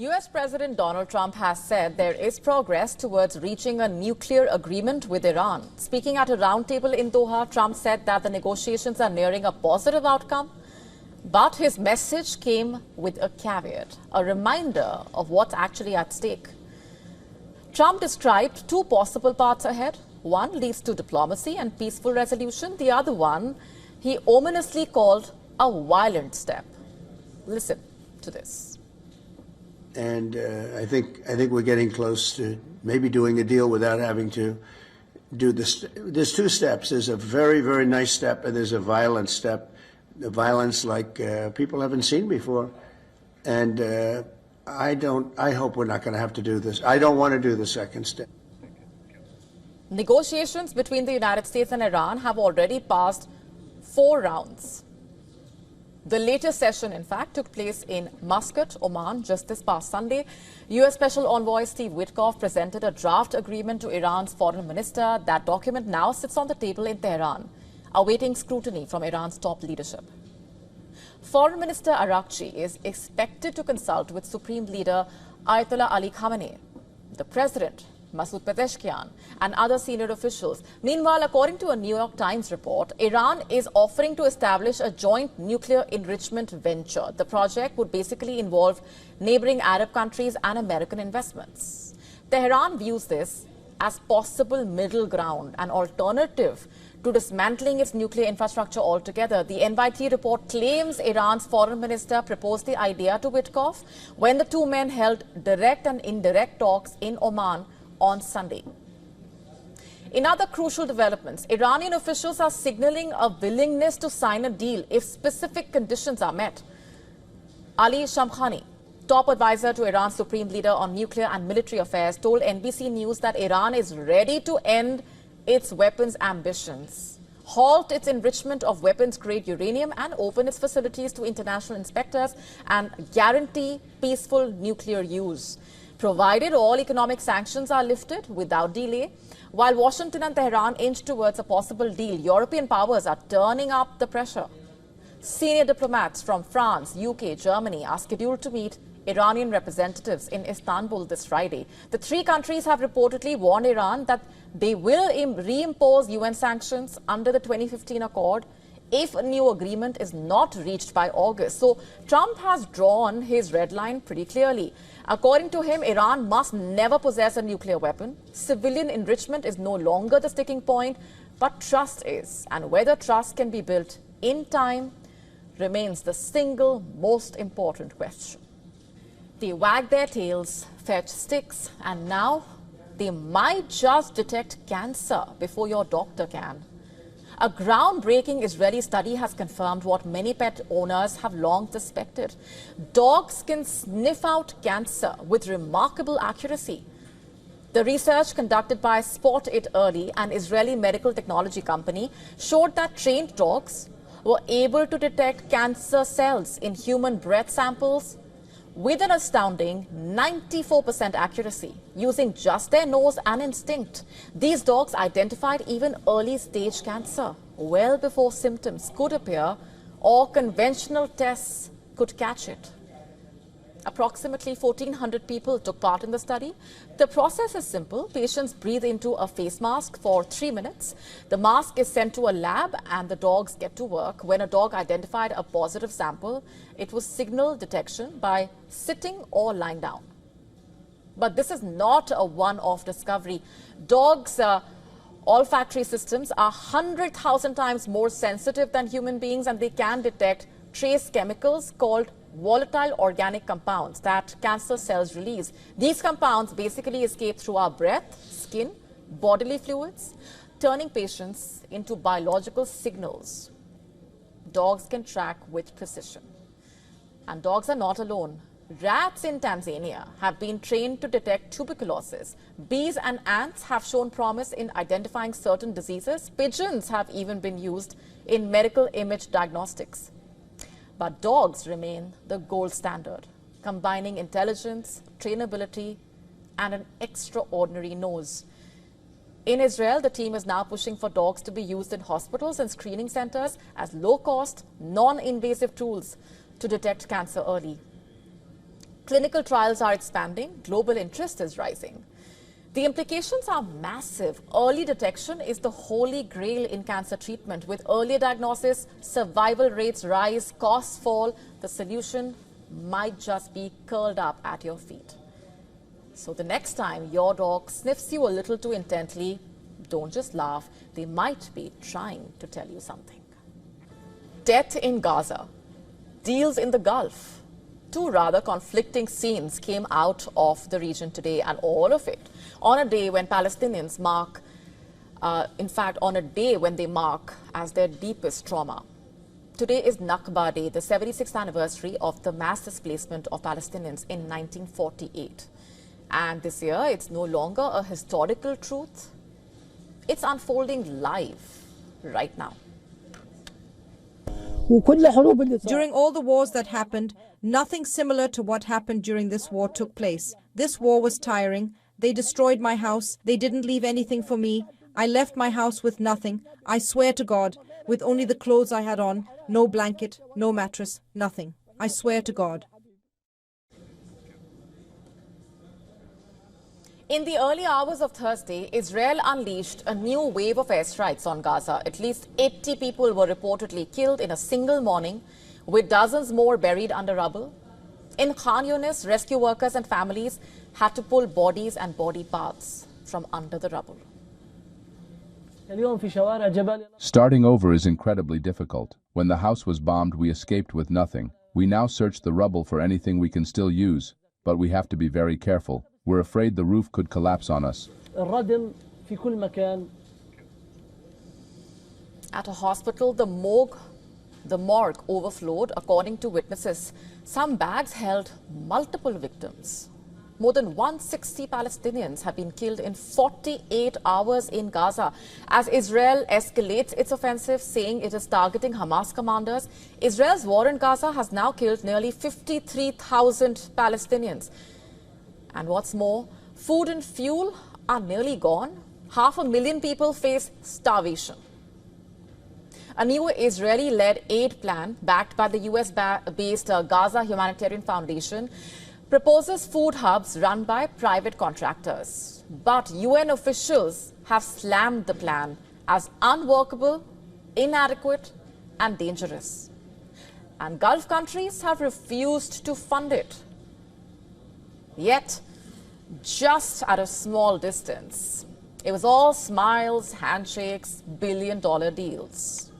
US President Donald Trump has said there is progress towards reaching a nuclear agreement with Iran. Speaking at a roundtable in Doha, Trump said that the negotiations are nearing a positive outcome. But his message came with a caveat, a reminder of what's actually at stake. Trump described two possible paths ahead. One leads to diplomacy and peaceful resolution. The other one he ominously called a violent step. Listen to this. And I think we're getting close to maybe doing a deal without having to do this. There's two steps. There's a very, very nice step, and there's a violent step. The violence like people haven't seen before. And I hope we're not going to have to do this. I don't want to do the second step. Negotiations between the United States and Iran have already passed 4 rounds. The latest session, in fact, took place in Muscat, Oman, just this past Sunday. U.S. Special Envoy Steve Witkoff presented a draft agreement to Iran's foreign minister. That document now sits on the table in Tehran, awaiting scrutiny from Iran's top leadership. Foreign Minister Arakchi is expected to consult with Supreme Leader Ayatollah Ali Khamenei, the President, Masoud Pezeshkian, and other senior officials. Meanwhile, according to a New York Times report, Iran is offering to establish a joint nuclear enrichment venture. The project would basically involve neighboring Arab countries and American investments. Tehran views this as possible middle ground, an alternative to dismantling its nuclear infrastructure altogether. The NYT report claims Iran's foreign minister proposed the idea to Witkoff when the two men held direct and indirect talks in Oman on Sunday. In other crucial developments, Iranian officials are signaling a willingness to sign a deal if specific conditions are met. Ali Shamkhani, top advisor to Iran's supreme leader on nuclear and military affairs, told NBC News that Iran is ready to end its weapons ambitions, halt its enrichment of weapons-grade uranium, and open its facilities to international inspectors and guarantee peaceful nuclear use, provided all economic sanctions are lifted without delay. While Washington and Tehran inch towards a possible deal, European powers are turning up the pressure. Senior diplomats from France, UK, Germany are scheduled to meet Iranian representatives in Istanbul this Friday. The 3 countries have reportedly warned Iran that they will reimpose UN sanctions under the 2015 accord if a new agreement is not reached by August. So Trump has drawn his red line pretty clearly. According to him, Iran must never possess a nuclear weapon. Civilian enrichment is no longer the sticking point, but trust is. And whether trust can be built in time remains the single most important question. They wag their tails, fetch sticks, and now they might just detect cancer before your doctor can. A groundbreaking Israeli study has confirmed what many pet owners have long suspected. Dogs can sniff out cancer with remarkable accuracy. The research conducted by Spot It Early, an Israeli medical technology company, showed that trained dogs were able to detect cancer cells in human breath samples with an astounding 94% accuracy, using just their nose and instinct. These dogs identified even early-stage cancer well before symptoms could appear or conventional tests could catch it. Approximately 1,400 people took part in the study. The process is simple. Patients breathe into a face mask for 3 minutes. The mask is sent to a lab and the dogs get to work. When a dog identified a positive sample, it was signal detection by sitting or lying down. But this is not a one-off discovery. Dogs' olfactory systems are 100,000 times more sensitive than human beings, and they can detect trace chemicals called volatile organic compounds that cancer cells release. These compounds basically escape through our breath, skin, bodily fluids, turning patients into biological signals dogs can track with precision. And dogs are not alone. Rats in Tanzania have been trained to detect tuberculosis. Bees and ants have shown promise in identifying certain diseases. Pigeons have even been used in medical image diagnostics. But dogs remain the gold standard, combining intelligence, trainability, and an extraordinary nose. In Israel, the team is now pushing for dogs to be used in hospitals and screening centers as low-cost, non-invasive tools to detect cancer early. Clinical trials are expanding, global interest is rising. The implications are massive. Early detection is the holy grail in cancer treatment. With earlier diagnosis, survival rates rise, costs fall. The solution might just be curled up at your feet. So the next time your dog sniffs you a little too intently, don't just laugh. They might be trying to tell you something. Death in Gaza, deals in the Gulf. Two rather conflicting scenes came out of the region today, and all of it on a day when Palestinians mark, on a day when they mark as their deepest trauma. Today is Nakba Day, the 76th anniversary of the mass displacement of Palestinians in 1948. And this year, it's no longer a historical truth. It's unfolding live right now. During all the wars that happened, nothing similar to what happened during this war took place. This war was tiring. They destroyed my house. They didn't leave anything for me. I left my house with nothing. I swear to God, with only the clothes I had on, no blanket, no mattress, nothing. I swear to God. In the early hours of Thursday, Israel unleashed a new wave of airstrikes on Gaza. At least 80 people were reportedly killed in a single morning, with dozens more buried under rubble. In Khan Yunis, rescue workers and families had to pull bodies and body parts from under the rubble. Starting over is incredibly difficult. When the house was bombed, we escaped with nothing. We now search the rubble for anything we can still use, but we have to be very careful. We're afraid the roof could collapse on us. At a hospital, the morgue overflowed, according to witnesses. Some bags held multiple victims. More than 160 Palestinians have been killed in 48 hours in Gaza. As Israel escalates its offensive, saying it is targeting Hamas commanders, Israel's war in Gaza has now killed nearly 53,000 Palestinians. And what's more, food and fuel are nearly gone. 500,000 people face starvation. A new Israeli-led aid plan, backed by the US-based Gaza Humanitarian Foundation, proposes food hubs run by private contractors. But UN officials have slammed the plan as unworkable, inadequate, and dangerous. And Gulf countries have refused to fund it. Yet, just at a small distance, it was all smiles, handshakes, billion-dollar deals.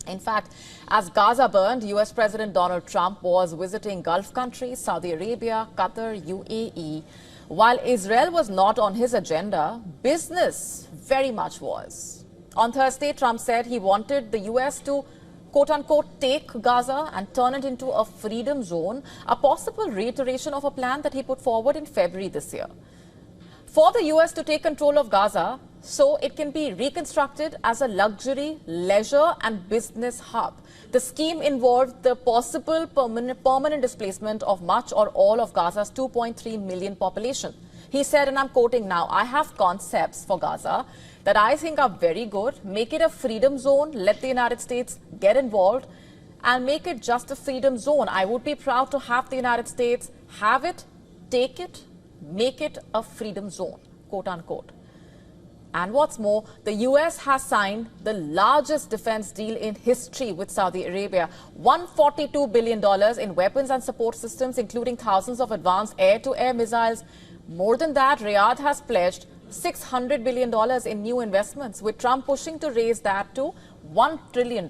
In fact, as Gaza burned, US President Donald Trump was visiting Gulf countries, Saudi Arabia, Qatar, UAE. While Israel was not on his agenda, business very much was. On Thursday, Trump said he wanted the US to quote-unquote take Gaza and turn it into a freedom zone, a possible reiteration of a plan that he put forward in February this year. For the US to take control of Gaza so it can be reconstructed as a luxury, leisure and business hub. The scheme involved the possible permanent displacement of much or all of Gaza's 2.3 million population. He said, and I'm quoting now, "I have concepts for Gaza that I think are very good. Make it a freedom zone, let the United States get involved and make it just a freedom zone. I would be proud to have the United States have it, take it, make it a freedom zone," quote unquote. And what's more, the US has signed the largest defense deal in history with Saudi Arabia. $142 billion in weapons and support systems, including thousands of advanced air-to-air missiles. More than that, Riyadh has pledged $600 billion in new investments, with Trump pushing to raise that to $1 trillion.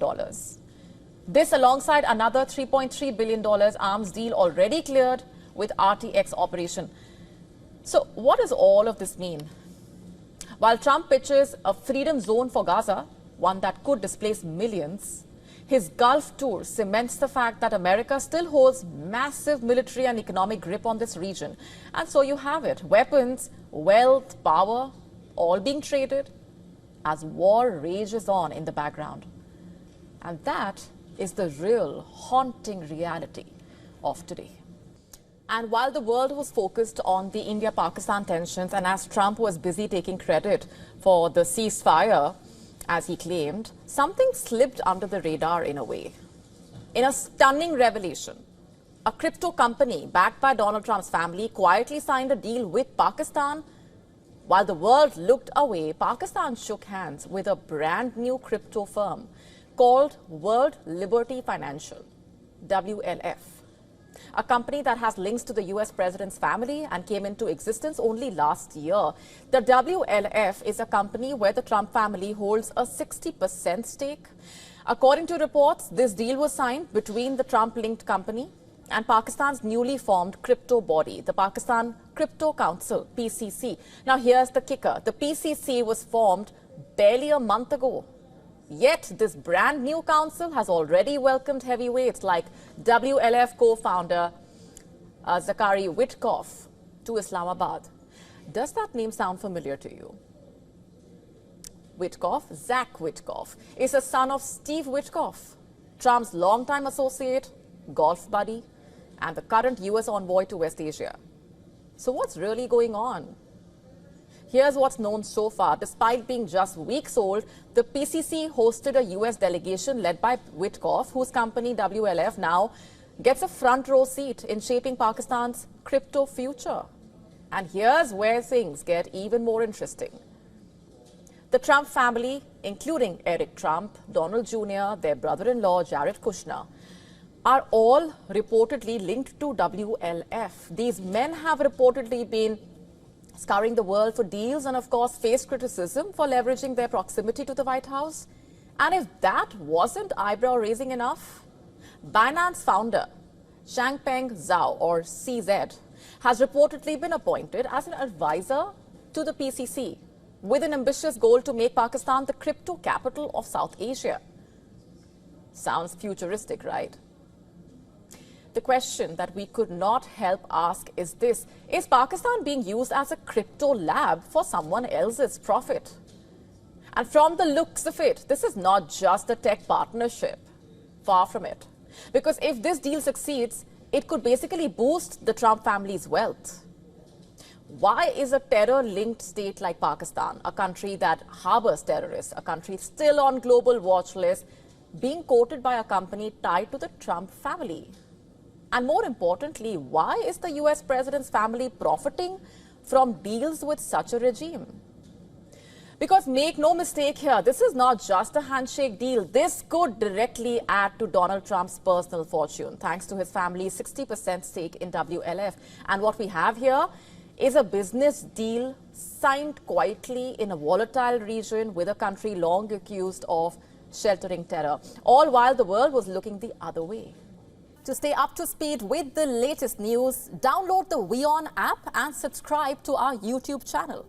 This alongside another $3.3 billion arms deal already cleared with RTX operation. So what does all of this mean? While Trump pitches a freedom zone for Gaza, one that could displace millions, his Gulf tour cements the fact that America still holds massive military and economic grip on this region. And so you have it, weapons, wealth, power, all being traded as war rages on in the background. And that is the real haunting reality of today. And while the world was focused on the India-Pakistan tensions, and as Trump was busy taking credit for the ceasefire, as he claimed, something slipped under the radar in a way. In a stunning revelation, a crypto company backed by Donald Trump's family quietly signed a deal with Pakistan. While the world looked away, Pakistan shook hands with a brand new crypto firm called World Liberty Financial, WLF, a company that has links to the US president's family and came into existence only last year. The WLF is a company where the Trump family holds a 60% stake. According to reports, this deal was signed between the Trump-linked company and Pakistan's newly formed crypto body, the Pakistan Crypto Council, PCC. Now, here's the kicker. The PCC was formed barely a month ago. Yet, this brand new council has already welcomed heavyweights like WLF co-founder Zachary Witkoff to Islamabad. Does that name sound familiar to you? Witkoff, Zach Witkoff, is a son of Steve Witkoff, Trump's longtime associate, golf buddy, and the current US envoy to West Asia. So what's really going on? Here's what's known so far. Despite being just weeks old, the PCC hosted a US delegation led by Witkoff, whose company WLF now gets a front row seat in shaping Pakistan's crypto future. And here's where things get even more interesting. The Trump family, including Eric Trump, Donald Jr., their brother-in-law Jared Kushner, are all reportedly linked to WLF. These men have reportedly been scouring the world for deals and, of course, faced criticism for leveraging their proximity to the White House. And if that wasn't eyebrow-raising enough, Binance founder Changpeng Zhao, or CZ, has reportedly been appointed as an advisor to the PCC with an ambitious goal to make Pakistan the crypto capital of South Asia. Sounds futuristic, right? The question that we could not help ask is this: is Pakistan being used as a crypto lab for someone else's profit? And from the looks of it, this is not just a tech partnership. Far from it. Because if this deal succeeds, it could basically boost the Trump family's wealth. Why is a terror-linked state like Pakistan, a country that harbors terrorists, a country still on global watch list, being courted by a company tied to the Trump family? And more importantly, why is the US president's family profiting from deals with such a regime? Because make no mistake here, this is not just a handshake deal. This could directly add to Donald Trump's personal fortune, thanks to his family's 60% stake in WLF. And what we have here is a business deal signed quietly in a volatile region with a country long accused of sheltering terror, all while the world was looking the other way. To stay up to speed with the latest news, download the WION app and subscribe to our YouTube channel.